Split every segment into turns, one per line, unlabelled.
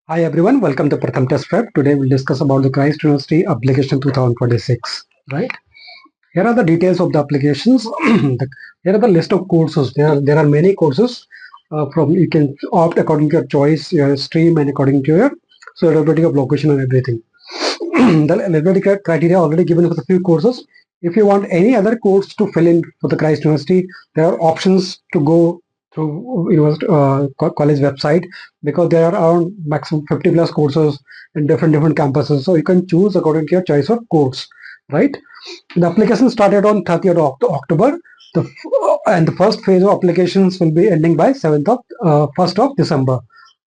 Hi everyone, welcome to Pratham Test Prep. Today we'll discuss about the Christ University application 2026. Right? Here are the details of the applications. Here are the list of courses. There are many courses. From you can opt according to your choice, your stream, and according to your availability of location and everything. The eligibility criteria already given for the few courses. If you want any other course to fill in for the Christ University, there are options to go through university college website, because there are around maximum 50 plus courses in different campuses. So you can choose according to your choice of course, right? The application started on 30th of October. And the first phase of applications will be ending by 1st of December,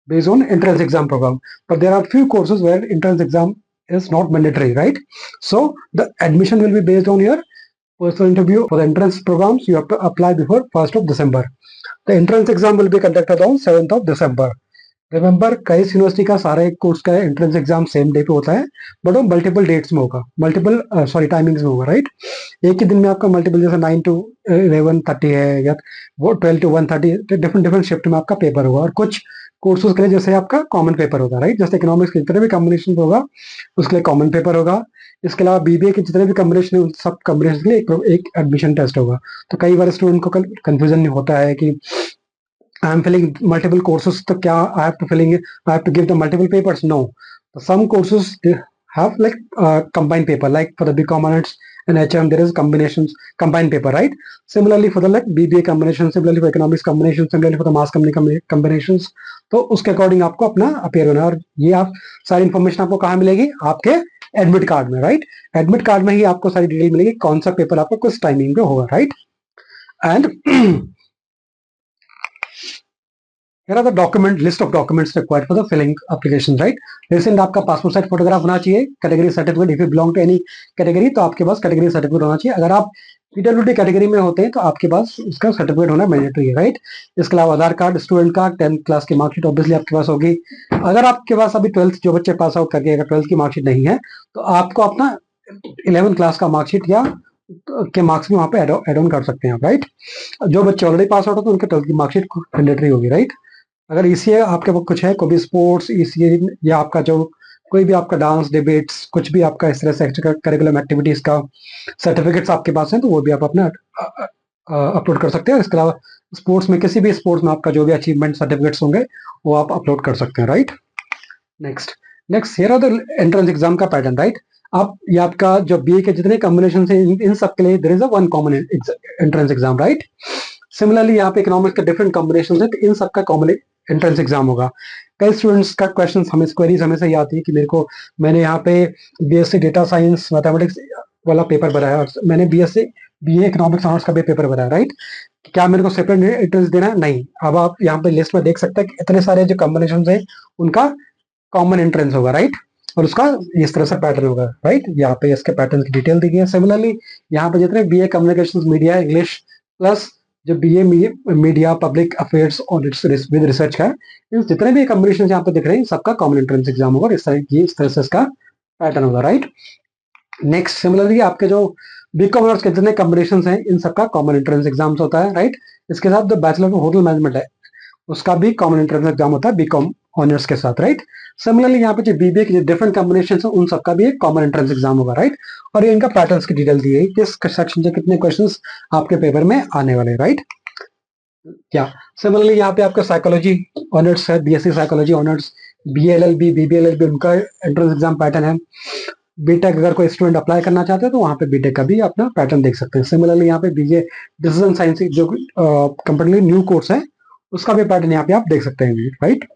based on entrance exam program. But there are few courses where entrance exam is not mandatory, right? So the admission will be based on your personal interview. For the entrance programs, you have to apply before 1st of December. The entrance exam will be conducted on 7th of December. Remember Christ University का सारा एक course का entrance exam same day पे होता है, but वो multiple dates में होगा, मल्टीपल टाइमिंग्स में होगा, राइट? एक ही दिन में आपका मल्टीपल, जैसे 9 to 11:30 है, या वो 12 to 1:30, डिफरेंट शिफ्ट में आपका पेपर होगा। और कुछ कोर्सेज के लिए जैसे आपका कॉमन पेपर होगा, राइट? जैसे इकोनॉमिक्स के जितने भी कॉम्बिनेशन होगा उसके लिए कॉमन पेपर होगा। इसके अलावा बीबीए के जितने भी कॉम्बिनेशन है उन सब कॉम्बिनेशन के लिए एक एडमिशन टेस्ट होगा। तो कई बार स्टूडेंट को कंफ्यूजन होता है कि I am filling multiple courses, so I have to give the multiple papers? No. Some courses they have like combined paper, like for the BCom honors and HM there is combined paper, right? Similarly for the like BBA combination, similarly for economics combination, similarly for the mass combinations, तो उसके according आपको अपना appear होना है। और ये आप सारी इन्फॉर्मेशन आपको कहाँ मिलेगी? आपके एडमिट कार्ड में, राइट? एडमिट कार्ड में ही आपको सारी डिटेल मिलेगी, कौन सा पेपर आपको किस टाइमिंग पे होगा, right? And here are the list of documents required for the filling application, right? Recent आपका पासपोर्ट साइज फोटोग्राफ होना चाहिए, category certificate, if you belong to any category तो आपके पास कैटेगरी सर्टिफिकेट होना चाहिए। अगर आप पीडब्ल्यूडी कैटेगरी में होते हैं तो आपके पास उसका सर्टिफिकेट होना मैंडेटरी है, राइट? इसके अलावा Aadhaar card, student card, 10th class की मार्कशीट ऑब्वियसली आपके पास होगी। अगर आपके पास अभी 12th जो बच्चे पास आउट करके अगर 12th की मार्कशीट नहीं है तो आपको अपना 11th क्लास का मार्कशीट या के मार्क्स भी वहाँ पे एड ऑन कर सकते हैं, राइट? जो बच्चे ऑलरेडी पास आउट हो तो उनके 12th की मार्कशीट मैंडेटरी होगी, राइट? अगर ईसीए आपके पास कुछ है, कोई भी स्पोर्ट्स ईसीए या आपका जो कोई भी आपका डांस डिबेट्स कुछ भी आपका इस तरह से एक्स्ट्रा करिकुलम एक्टिविटीज का सर्टिफिकेट्स आपके पास हैं तो वो भी आप अपना अपलोड कर सकते हैं। इसके अलावा स्पोर्ट्स में किसी भी स्पोर्ट्स में आपका जो भी अचीवमेंट सर्टिफिकेट्स होंगे वो आप अपलोड कर सकते हैं, right? Next here are the entrance exam का पैटर्न, राइट? आप ये आपका जो बीए के जितने कॉम्बिनेशन है इन सब के लिए there is a one common entrance exam, right? Similarly यहाँ पे इकोनॉमिक्स के डिफरेंट कॉम्बिनेशन है तो इन सबका कॉमन एंट्रेंस एग्जाम होगा। कई स्टूडेंट्स का क्वेश्चन क्वेरीज हमेशा ये आती है कि मैंने यहाँ पे बीएससी डेटा साइंस मैथमेटिक्स वाला पेपर बनाया और मैंने बीए इकोनॉमिक्स ऑनर्स का भी पेपर बनाया, राइट? क्या मेरे को सेपरेट एंट्रेंस देना है? नहीं। अब आप यहाँ पे लिस्ट में देख सकते हैं कि इतने सारे जो कॉम्बिनेशन है उनका कॉमन एंट्रेंस होगा, राइट? और उसका इस तरह से पैटर्न होगा, राइट? यहाँ पे इसके पैटर्न की डिटेल दी गई है। सिमिलरली यहाँ पे जितने BA communication media English plus जो बीए मीडिया पब्लिक अफेयर्स और विद रिसर्च का इन जितने भी कॉम्बिनेशन यहाँ पे दिख रहे हैं सबका कॉमन एंट्रेंस एग्जाम होगा। इस तरह से इसका पैटर्न होगा, राइट? नेक्स्ट सिमिलरली आपके जो बीकॉम ऑनर्स के जितने कॉम्बिनेशन हैं इन सबका कॉमन एंट्रेंस एग्जाम होता है, राइट? इसके साथ जो बैचलर ऑफ होटल मैनेजमेंट है उसका भी कॉमन एंट्रेंस एग्जाम होता है बीकॉम ऑनर्स के साथ, राइट? सिमिलरली यहाँ पे जो बीबीए के डिफरेंट कॉम्बिनेशन है उन सबका भी एक कॉमन एंट्रेंस एग्जाम होगा, राइट? और ये इनका पैटर्न्स की डिटेल दी है, किस सेक्शन से कितने क्वेश्चंस आपके पेपर में आने वाले, राइट? क्या सिमिलरली यहाँ पे आपका साइकोलॉजी ऑनर्स है, BSc psychology honours, BLLB BBLLB उनका एंट्रेंस एग्जाम पैटर्न है। बीटेक अगर कोई स्टूडेंट अप्लाई करना चाहते हैं तो वहाँ पे बीटेक का भी अपना पैटर्न देख सकते हैं। सिमिलरली यहाँ पे बीए डिसीजन साइंस जो कंपनी न्यू कोर्स है उसका भी पैटर्न यहाँ पे आप देख सकते हैं, राइट?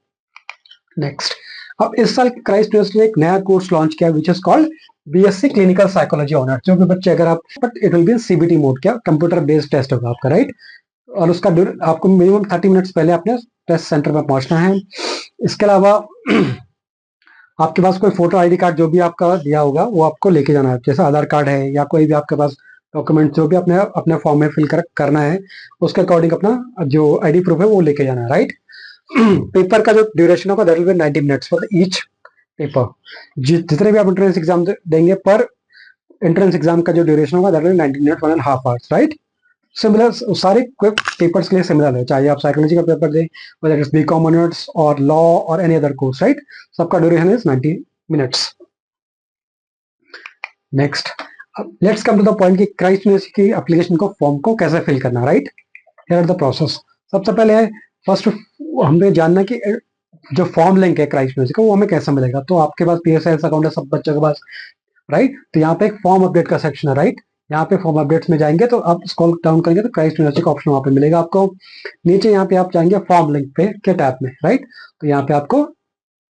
नेक्स्ट, अब इस साल क्राइस्ट यूनिवर्सिटी ने एक नया कोर्स लॉन्च किया which is called BSc clinical psychology honours, जो भी बच्चे अगर आप but it will be CBT mode, क्या कंप्यूटर बेस्ड टेस्ट होगा आपका, राइट? और उसका आपको मिनिमम 30 मिनट्स पहले अपने टेस्ट सेंटर में पहुंचना है। इसके अलावा आपके पास कोई फोटो आईडी कार्ड जो भी आपका दिया होगा वो आपको लेके जाना है, जैसे आधार कार्ड है या कोई भी आपके पास डॉक्यूमेंट जो भी अपने अपने फॉर्म में फिल करना है उसके अकॉर्डिंग अपना जो आईडी प्रूफ है वो लेके जाना है, राइट? पेपर का जो ड्यूरेशन होगा that will be 90 minutes for each paper. जितने भी आप एंट्रेंस एग्जाम देंगे पर एंट्रेंस एग्जाम का जो ड्यूरेशन होगा that will be 90 minute 1.5 hours, right? Similar सारे पेपर्स के लिए सिमिलर है, चाहे आप साइकोलॉजी का पेपर दें, whether it's BCom ऑनर्स और लॉ और एनी अदर कोर्स, राइट, सबका duration is 90 minutes. Next, let's come to the point कि क्राइस्ट यूनिवर्सिटी की एप्लीकेशन को फॉर्म को कैसे फिल करना, right. Here are the process. सबसे पहले है फर्स्ट हमें जानना कि जो फॉर्म लिंक है क्राइस्ट यूनिवर्सिटी का वो हमें कैसे मिलेगा। तो आपके पास PSLs अकाउंट है सब बच्चों के पास, राइट। तो यहाँ पे एक फॉर्म अपडेट का सेक्शन है, राइट। यहाँ पे फॉर्म अपडेट्स में जाएंगे तो आप स्क्रॉल डाउन करेंगे तो क्राइस्ट यूनिवर्सिटी का ऑप्शन वहाँ पे मिलेगा आपको। नीचे यहाँ पे आप जाएंगे फॉर्म लिंक पे के टैब में, राइट। तो यहाँ पे आपको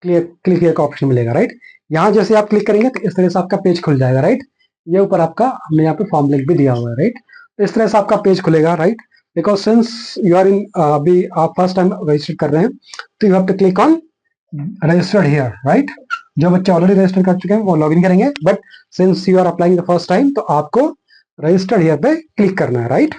क्लिक हियर का ऑप्शन मिलेगा, राइट। यहाँ जैसे आप क्लिक करेंगे तो इस तरह से आपका पेज खुल जाएगा, राइट। ये ऊपर आपका हमने यहाँ पे फॉर्म लिंक भी दिया हुआ है, राइट। तो इस तरह से आपका पेज खुलेगा, right. Because since you are in अभी आप फर्स्ट टाइम रजिस्टर कर रहे हैं तो you have to click on registered here, right. जो बच्चे ऑलरेडी रजिस्टर कर चुके हैं वो लॉगिन करेंगे, but since you are applying the first time तो आपको रजिस्टर्ड हियर पे क्लिक करना है, राइट।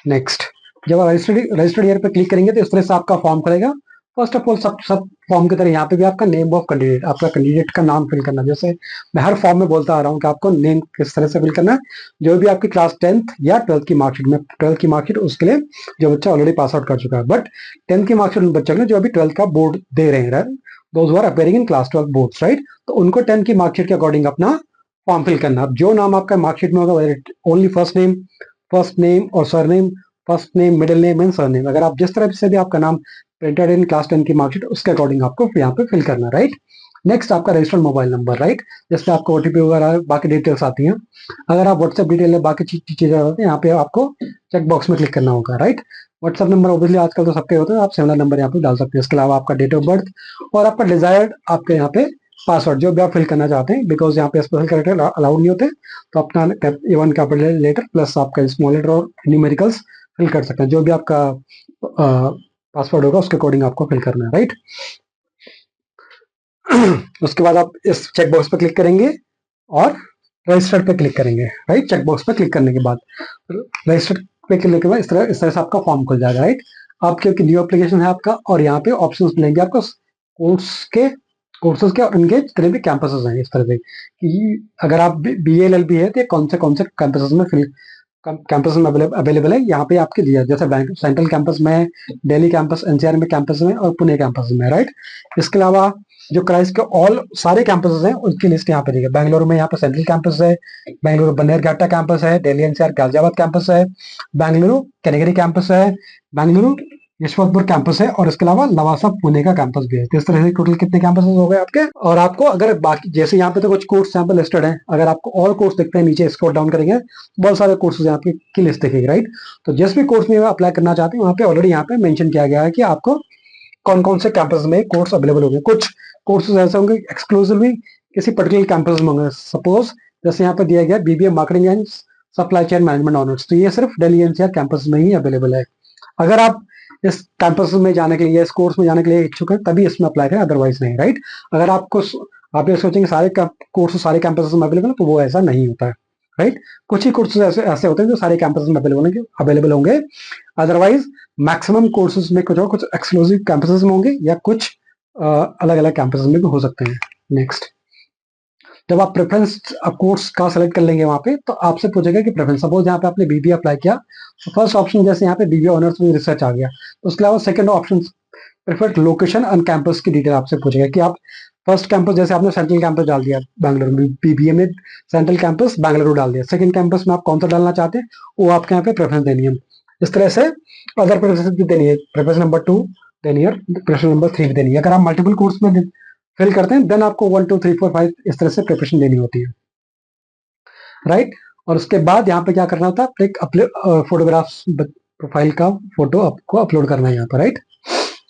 नेक्स्ट, जब आप रजिस्टर्ड हियर पे क्लिक करेंगे तो इस तरह से आपका फॉर्म खुलेगा। फर्स्ट ऑफ ऑल सब फॉर्म की तरह यहाँ पे भी आपका नेम ऑफ कैंडिडेट, आपका कैंडिडेट का नाम फिल करना। जैसे मैं हर फॉर्म में बोलता आ रहा हूँ कि आपको नेम किस तरह से फिल करना है। जो भी आपकी क्लास 10th या 12th की मार्कशीट में, 12th की मार्कशीट उसके लिए जो बच्चा ऑलरेडी पास आउट कर चुका है, बट 10th की मार्कशीट उन बच्चों के लिए जो अभी 12th का बोर्ड दे रहे हैं, those who are appearing in class 12 boards, right. तो उनको 10th की मार्कशीट के अकॉर्डिंग अपना फॉर्म फिल करना। अब जो नाम आपका मार्कशीट में होगा, ओनली फर्स्ट नेम और surname, first name, middle name and surname, अगर आप जिस तरह से भी आपका नाम प्रिंटेड इन क्लास 10 की मार्कशीट उसके अकॉर्डिंग आपको यहाँ पे फिल करना, राइट। नेक्स्ट, आपका रजिस्टर्ड मोबाइल नंबर, राइट, जिसमें आपको OTP वगैरह बाकी डिटेल्स आती हैं। अगर आप व्हाट्सएप डिटेल है बाकी चीजें होती हैं, यहाँ पे आपको चेक बॉक्स में क्लिक करना होगा, राइट। व्हाट्सएप नंबर ऑब्वियसली आजकल तो सबके होते हैं, आप सिमिलर नंबर यहाँ पे डाल सकते हैं। इसके अलावा आपका डेट ऑफ बर्थ और आपका डिजायर्ड आपके यहाँ पे पासवर्ड जो भी आप फिल करना चाहते हैं, बिकॉज यहाँ पे स्पेशल कैरेक्टर अलाउड नहीं होते, तो अपना A1 कैपिटल लेटर प्लस आपका स्मॉल लेटर और न्यूमेरिकल्स फिल कर सकते हैं। जो भी आपका पासवर्ड होगा उसके अकॉर्डिंग आपको फिल करना है, राइट। उसके बाद आप इस चेक बॉक्स पे क्लिक करेंगे और रजिस्टर्ड पे क्लिक करेंगे, राइट। चेक बॉक्स पे क्लिक करने के बाद रजिस्टर्ड पे क्लिक करने के बाद इस तरह से आपका फॉर्म खुल जाएगा, राइट। आपके न्यू एप्लीकेशन है आपका और यहाँ पे ऑप्शंस मिलेंगे आपको कोर्सेज के और उनके जितने भी कैंपसेस हैं। इस तरह से कि अगर आप BA LLB है तो कौन से कैंपसेस में कैंपस में अवेलेबल है, यहाँ पे आपके दिया। जैसे सेंट्रल कैंपस में, दिल्ली कैंपस, NCR में कैंपस में और पुणे कैंपस में, राइट। इसके अलावा जो क्राइस्ट के ऑल सारे कैंपसेस हैं उनकी लिस्ट यहाँ पे दी है। बेंगलुरु में यहाँ पे सेंट्रल कैंपस है, बेंगलुरु बन्नेरघट्टा कैंपस है, दिल्ली NCR गाजियाबाद कैंपस है, बेंगलुरु कैटेगरी कैंपस है, बेंगलुरु यशवंतपुर कैंपस है और इसके अलावा लवासा पुणे का कैंपस भी है। तो इस तरह से टोटल कितने कैंपस हो गए आपके। और आपको अगर बाकी जैसे यहाँ पे तो कुछ कोर्स यहाँ पे लिस्टेड हैं, अगर आपको और कोर्स दिखते हैं नीचे स्क्रॉल डाउन करेंगे बहुत सारे कोर्सेज यहाँ की लिस्ट दिखेगी, राइट। तो जिस भी कोर्स में अप्लाई करना चाहते हैं वहाँ पे ऑलरेडी यहाँ पे मेंशन किया गया है कि आपको कौन कौन से कैंपस में कोर्स अवेलेबल होंगे। कुछ कोर्सेज ऐसे होंगे एक्सक्लूसिवली किसी पर्टिकुलर कैंपस में होंगे। सपोज जैसे यहाँ पे दिया गया BBA marketing and supply chain management honours, तो ये सिर्फ दिल्ली NCR कैंपस में ही अवेलेबल है। अगर आप इस कैंपस में जाने के लिए, इस कोर्स में जाने के लिए इच्छुक है तभी इसमें अप्लाई करें, अदरवाइज नहीं, राइट। अगर आपको आप ये सोचेंगे सारे कोर्स सारे कैंपस में अवेलेबल है तो वो ऐसा नहीं होता है, राइट। कुछ ही कोर्सेज ऐसे होते हैं जो सारे कैंपस में अवेलेबल होंगे, अदरवाइज मैक्सिमम कोर्सेज में कुछ एक्सक्लूसिव कैंपसेस में होंगे या कुछ अलग अलग कैंपसेस में भी हो सकते हैं। नेक्स्ट, जब आप प्रेफरेंस कोर्स का सेलेक्ट कर लेंगे वहां पे तो आपसे पूछेगा कि प्रेफरेंस, सपोज यहाँ पे आपने BBA अप्लाई किया तो फर्स्ट ऑप्शन जैसे यहाँ पे BBA ऑनर्स विद रिसर्च आ गया, तो उसके अलावा second option preferred location on campus की डिटेल आपसे पूछेगा कि आप फर्स्ट कैंपस जैसे आपने सेंट्रल कैंपस डाल दिया बैंगलोर में, BBA में सेंट्रल कैंपस बैंगलुरु डाल दिया, सेकंड कैंपस में आप कौन सा डालना चाहते हैं वो आपके यहाँ पे प्रेफरेंस देनी है। इस तरह से अदर प्रेफरेंस भी देनी है, प्रेफरेंस नंबर 2 देनी है, प्रेफरेंस नंबर 3 भी देनी है। अगर आप मल्टीपल कोर्स में फिल करते हैं देन आपको 1 2 3 4 5 इस तरह से प्रिपरेशन देनी होती है, राइट। और उसके बाद यहाँ पे क्या करना होता है, एक फोटोग्राफ्स प्रोफाइल का फोटो आपको अपलोड करना है यहाँ पर, राइट।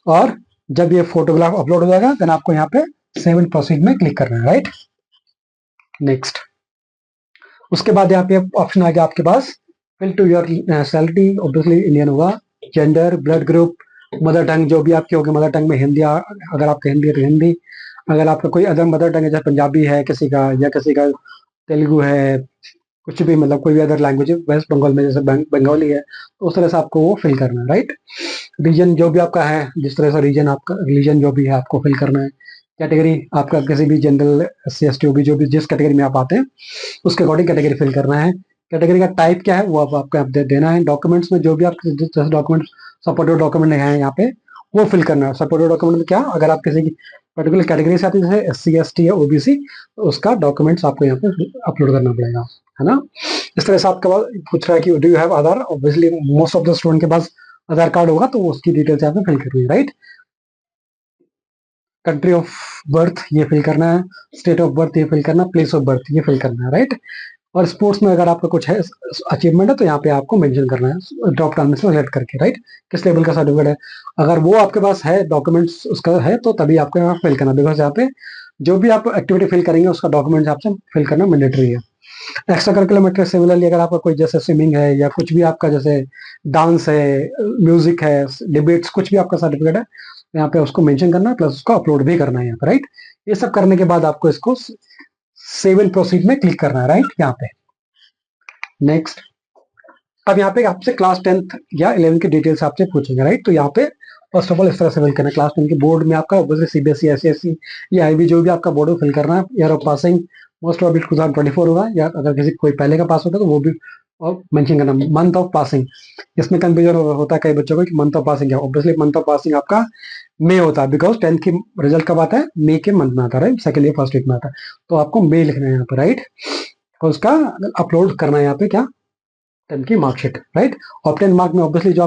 और जब ये फोटोग्राफ अपलोड हो जाएगा देन आपको यहाँ पे सेव एंड प्रोसीड में क्लिक करना है, राइट। नेक्स्ट, उसके बाद यहाँ पे ऑप्शन आ गया आपके पास fill to your nationality, obviously Indian होगा, gender, blood group, mother tongue जो भी आपकी होगी, मदर टंग में हिंदी, अगर आपका हिंदी है तो हिंदी, अगर आपका कोई अदर मदर टंग है जैसे पंजाबी है किसी का या किसी का तेलुगु है, कुछ भी मतलब कोई भी अदर लैंग्वेज है, वेस्ट बंगाल में जैसे बंगाली है तो उस तरह से आपको वो फिल करना है, राइट। रीजन जो भी आपका है, जिस तरह से रीजन आपका रिलीजन जो भी है आपको फिल करना है। कैटेगरी आपका किसी भी जनरल SC ST OBC जो भी जिस कैटेगरी में आप आते हैं उसके अकॉर्डिंग कैटेगरी फिल करना है। कैटेगरी का टाइप क्या है वो अब आपको यहाँ देना है। डॉक्यूमेंट्स में जो भी आप जैसे डॉक्यूमेंट सपोर्टेड डॉक्यूमेंट है यहाँ पे वो फिल करना है। सपोर्टेड डॉक्यूमेंट में क्या, अगर आप किसी की पर्टिकुलर कैटेगरी से आती है जैसे SC ST या OBC, तो उसका डॉक्यूमेंट्स आपको यहाँ पे अपलोड करना पड़ेगा, है ना। इस तरह से आपके पास पूछ रहा है कि do you have Aadhaar, obviously most of the student के पास आधार कार्ड होगा, तो उसकी डिटेल्स यहाँ पे फिल करनी है, राइट। कंट्री ऑफ बर्थ ये फिल करना है, स्टेट ऑफ बर्थ ये फिल करना है, प्लेस ऑफ बर्थ ये फिल करना है, राइट। और स्पोर्ट्स में अगर आपका कुछ है अचीवमेंट है तो यहाँ पे आपको मेंशन करना है ड्रॉप डाउन में से सेलेक्ट करके, राइट, किस लेवल का सर्टिफिकेट है। अगर वो आपके पास है डॉक्यूमेंट्स उसका है तो तभी आपको यहाँ फिल करना, बिकॉज यहाँ पे जो भी आप एक्टिविटी फिल करेंगे उसका डॉक्यूमेंट आपसे फिल करना मैंडेटरी है। एक्स्ट्रा करिकुलर मैटर सिमिलरली अगर आपका कोई जैसे स्विमिंग है या कुछ भी आपका जैसे डांस है, म्यूजिक है, डिबेट्स, कुछ भी आपका सर्टिफिकेट है, यहाँ पे उसको मेंशन करना है, प्लस उसको अपलोड भी करना है यहाँ पे, राइट। ये सब करने के बाद आपको इसको सेव एंड प्रोसीड में क्लिक करना है, राइट, यहाँ पे। नेक्स्ट, अब यहाँ पे आपसे क्लास 10th या 11 की डिटेल्स आपसे पूछेंगे, राइट। तो यहाँ पे फर्स्ट ऑफ ऑल इस तरह से फिल करना है। क्लास 10 के बोर्ड में आपका CBSE SCSE या IB जो भी आपका बोर्ड है फिल करना है। Year of passing most of 2024 होगा, या अगर किसी कोई पहले का पास होता है तो वो भी और मेंशन करना। मंथ ऑफ पासिंग, इसमें कंफ्यूजन होता है कई बच्चों को कि मंथ ऑफ पासिंग क्या। ऑब्वियसली मंथ ऑफ पासिंग आपका मई होता है, बिकॉज 10th की रिजल्ट कब आता है, मई के मंथ में आता है, राइट, सेकंड या फर्स्ट वीक में आता है। तो आपको मई लिखना है यहाँ पे, राइट, और उसका अपलोड करना है यहाँ पे क्या, 10 की मार्कशीट, राइट। ऑप्टेन मार्क में ऑब्वियसली जो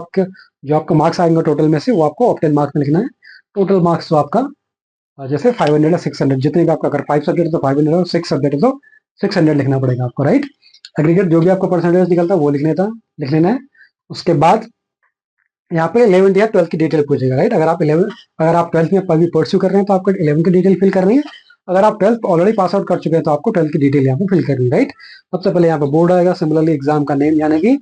आपका मार्क्स आएंगे टोटल में से वो आपको ऑप्टेन मार्क्स में लिखना है। टोटल मार्क्स जो आपका जैसे 500 या 600, जितने भी आपका अगर 5 सब्जेक्ट है तो 500 और 6 सब्जेक्ट है तो 600 लिखना पड़ेगा आपको, राइट। एग्रीगेट जो भी आपको परसेंटेज निकलता है वो लिख लेना है। उसके बाद यहाँ पे 11th या 12th की डिटेल पूछेगा, राइट। अगर आप 12th में अभी परस्यू कर रहे हैं तो आपको 11th की डिटेल फिल करनी है। अगर आप 12th ऑलरेडी पास आउट कर चुके हैं तो आपको 12th की डिटेल यहाँ पे फिल करनी है, राइट। सबसे पहले यहाँ पे बोर्ड आएगा, सिमिलरली एग्जाम का नेम, यानी कि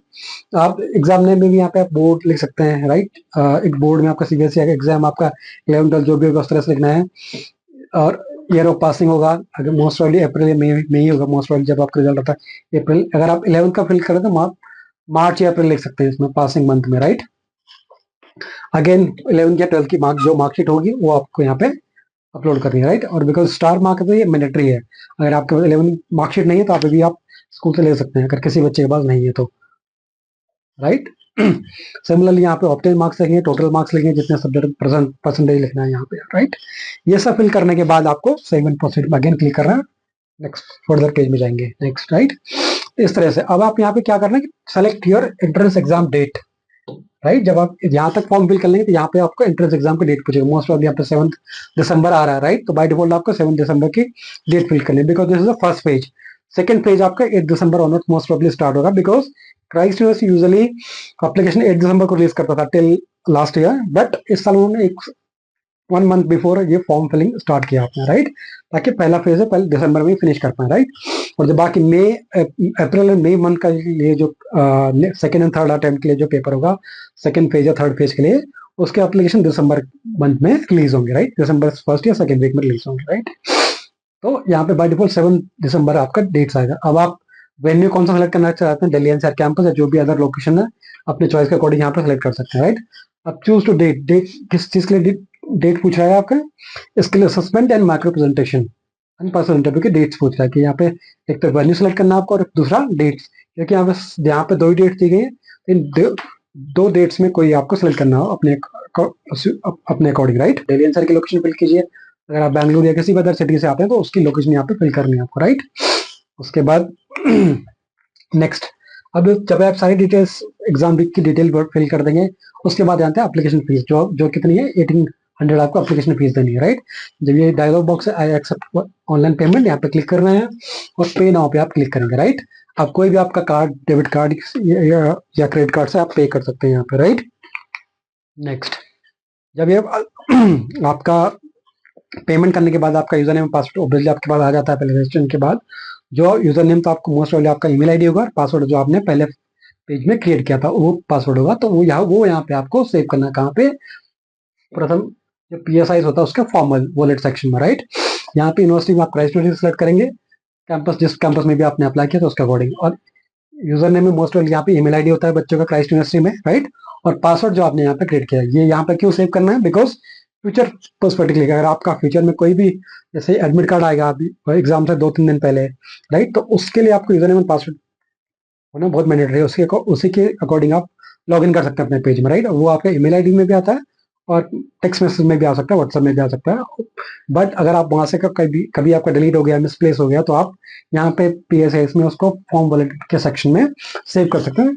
आप एग्जाम नेम में भी यहाँ पे आप बोर्ड लिख सकते हैं, राइट। एक बोर्ड में आपका CBSE का एग्जाम आपका 11th 12th जो भी होगा उस तरह से लिखना है। और ईयर ऑफ पासिंग होगा, अगर मोस्ट वाली अप्रैल या मई ही होगा, मोस्ट वाली जब आपका रिजल्ट आता है अप्रैल। अगर आप 11th का फिल करें तो मार्च या अप्रैल लिख सकते हैं इसमें पासिंग मंथ में, राइट। अगेन 11th या 12th की जो मार्कशीट होगी वो आपको यहाँ पे अपलोड करनी है, राइट। और बिकॉज स्टार मार्क है तो ये मैंडेटरी है। अगर आपके पास 11th मार्कशीट नहीं है तो आप अभी आप स्कूल से ले सकते हैं, अगर किसी बच्चे के पास नहीं है तो, राइट। सिमिलरली यहाँ पे ऑप्टेन मार्क्स लिखेंगे, टोटल मार्क्स लिखेंगे, जितने सब्जेक्ट परसेंटेज लिखना है यहाँ पे, राइट। ये सब फिल करने के बाद आपको सेव एंड प्रोसीड में अगेन क्लिक करना है। नेक्स्ट फर्दर पेज में जाएंगे, नेक्स्ट, राइट। इस तरह से अब आप यहाँ पे क्या करना है कि select your entrance exam date, right. जब आप यहाँ तक फॉर्म फिल कर लेंगे तो यहाँ पे आपको एंट्रेंस एग्जाम की डेट पूछेगा। मोस्ट ऑफ यहाँ पे 7 दिसंबर आ रहा है, राइट। तो बाय डिफॉल्ट आपको 7 दिसंबर की डेट फिल करनी है, because this is the first page. Second page आपका 8 दिसंबर ऑनवर्ड मोस्ट प्रॉब्ली स्टार्ट होगा, because Christ university usually application 8 दिसंबर को रिलीज करता था टिल लास्ट ईयर, बट इस साल उन्होंने एक 1 मंथ बिफोर ये फॉर्म फिलिंग स्टार्ट किया आपने, राइट, ताकि पहला फेज है पहले दिसंबर में फिनिश कर पाए, राइट। और जो बाकी अप्रैल एंड मई मंथ का लिए जो सेकंड एंड थर्ड अटेम्प्ट के लिए जो पेपर होगा सेकंड फेज या थर्ड फेज के लिए, उसके एप्लीकेशन दिसंबर मंथ में रिलीज होंगे, राइट। दिसंबर फर्स्ट या सेकंड वीक में रिलीज होंगे, राइट। तो यहाँ पे बाय डिफॉल्ट 7 दिसंबर आपका डेट्स आएगा। अब आप वेन्यू कौन सा सेलेक्ट करना चाहते हैं, दिल्ली एनसीआर कैंपस या जो भी अदर लोकेशन है, अपने चॉइस के अकॉर्डिंग यहाँ पे सेलेक्ट कर सकते हैं, राइट। अब चूज टू डेट किस चीज के लिए डेट पूछ रहा है आपका, इसके लिए assessment and micro presentation and personal interview के डेट्स पूछ रहा है कि यहाँ पे एक तो वेन्यू सेलेक्ट करना आपको और दूसरा डेट्स, क्योंकि यहाँ पे 2 ही डेट्स दी गई है। इन 2 डेट्स में कोई आपको सेलेक्ट करना हो अपने अकॉर्डिंग, राइट। दिल्ली एनसीआर की लोकेशन फिल कीजिए, अगर आप बैंगलोर या किसी भी अदर सिटी से आते हैं तो उसकी लोकेशन यहाँ पे फिल करनी है आपको, राइट। उसके बाद नेक्स्ट, अब जब आप सारी डिटेल्स एग्जाम की डिटेल फिल कर देंगे उसके बाद जानते हैं एप्लीकेशन फीस जो कितनी है, 1800 आपको एप्लीकेशन फीस देनी है, राइट। जब ये डायलॉग बॉक्स है आई एक्सेप्ट ऑनलाइन पेमेंट, यहाँ पे क्लिक करना है और पे नाउ पे आप क्लिक करेंगे, राइट। अब कोई भी आपका कार्ड, डेबिट कार्ड या क्रेडिट कार्ड से आप पे कर सकते हैं यहाँ पे, राइट। नेक्स्ट, जब ये आपका पेमेंट करने के बाद आपका यूजर नेम पासवर्ड ऑब्वियसली आपके पास आ जाता है। पहले रजिस्ट्रेशन के बाद जो यूजर नेम तो आपको मोस्ट ऑफ आपका ईमेल आईडी होगा, पासवर्ड जो आपने पहले पेज में क्रिएट किया था वो पासवर्ड होगा, तो वो यहाँ पे आपको सेव करना है। कहाँ पे, प्रथम जो PSI होता है उसके फॉर्मल वॉलेट सेक्शन में, राइट। यहाँ पे यूनिवर्सिटी में आप क्राइस्ट यूनिवर्सिटी सेलेक्ट करेंगे, कैंपस जिस कैंपस में भी आपने अप्लाई किया था उसके अकॉर्डिंग, और यूजर नेम में मोस्ट ऑफ यहाँ पे ईमेल आईडी होता है बच्चों का क्राइस्ट यूनिवर्सिटी में, राइट। और पासवर्ड जो आपने यहाँ पे क्रिएट किया ये यहाँ पे क्यों सेव करना है, बिकॉज फ्यूचर पर्सपेक्टिव, अगर आपका फ्यूचर में कोई भी जैसे एडमिट कार्ड आएगा अभी एग्जाम से 2-3 दिन पहले, राइट, तो उसके लिए आपको यूजर नेम पासवर्ड होना बहुत मैंडेटरी है, उसी के अकॉर्डिंग आप लॉग इन कर सकते हैं अपने पेज में, राइट। वो आपके ईमेल आईडी में भी आता है और टेक्स्ट मैसेज में भी आ सकता है, व्हाट्सएप में भी आ सकता है। बट अगर आप वहां से कभी कभी आपका डिलीट हो गया, मिसप्लेस हो गया, तो आप यहाँ पे PSS में उसको फॉर्म वॉलेट के सेक्शन में सेव कर सकते हैं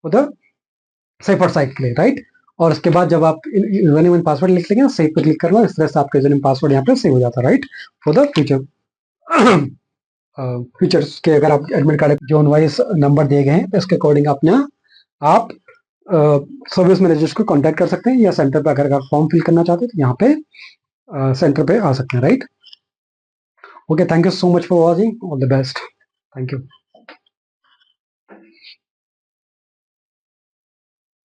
उधर, सेफर साइट के लिए, राइट। और उसके बाद जब आप यूजरनेम एंड पासवर्ड लिख लेंगे, सेव पे क्लिक करना, इस तरह से आपका यूजरनेम पासवर्ड यहाँ पे सेव हो जाता है, right, for the future. Features के अगर आप admit card zone wise number दिए गए हैं, तो इसके अकॉर्डिंग अपना आप सर्विस मैनेजर्स को कांटेक्ट कर सकते हैं, या सेंटर पे अगर आप फॉर्म फिल करना चाहते हैं तो यहाँ पे सेंटर पे आ सकते हैं, right. Okay, thank you so much for watching, all the best, thank you.